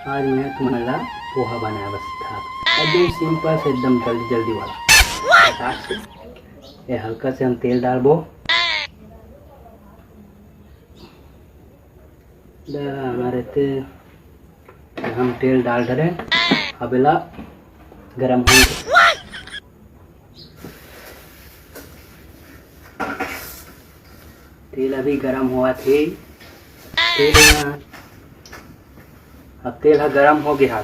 आज मैं तुम्हारा पोहा बनाया बस था, एकदम सिंपल से, एकदम जल्दी जल्दी वाला। फटाक से ये हल्का से हम तेल डालबो। हमारे हम तेल डाल डरे अबेला गरम होंगे। तेल अभी गरम हुआ थे, अब तेल गरम हो गया।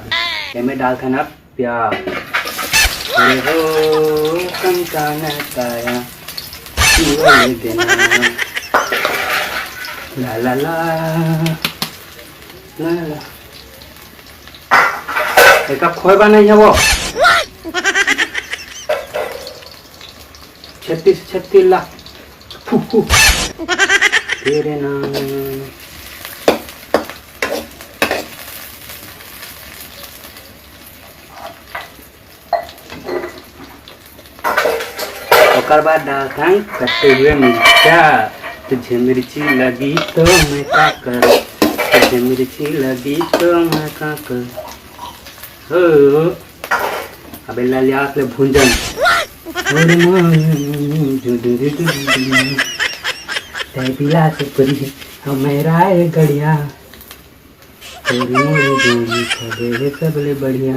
इसमें डालता ना प्याज। अरे हो कंकाना काया ला ला ला ला ला। एक खोएबा नहीं है वो 36 लाख तेरे नाम। ओकर बाद डालता कटे हुए मिर्चा। तुझे मिर्ची लगी तो मैं क्या करूं, तुझे मिर्ची लगी तो मैं क्या करूं। हो अबे लालिया ले भुंजन पिला से परी मेरा है गड़िया सबले बढ़िया।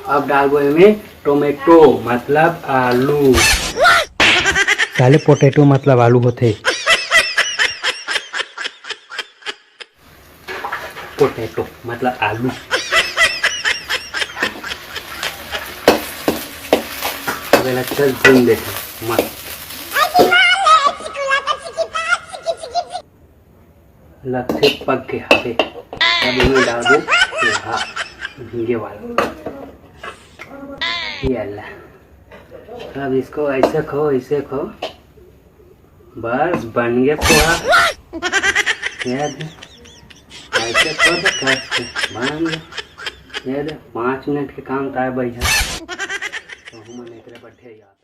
अब डालबो इसमें टोमेटो मतलब आलू। पहले पोटैटो मतलब आलू होते। पोटैटो मतलब आलू। चल भून देते मस्त। लगते पक गया। अब इसमें डाल दो भीगे वाला। ये अल्लाह, अब इसको ऐसे खो ऐसे खो, बस बन गया पोहा। याद है ऐसे खो तो कैसे बन गया। याद है 5 मिनट के काम था भैया। तो हम नहीं करे बैठे यार।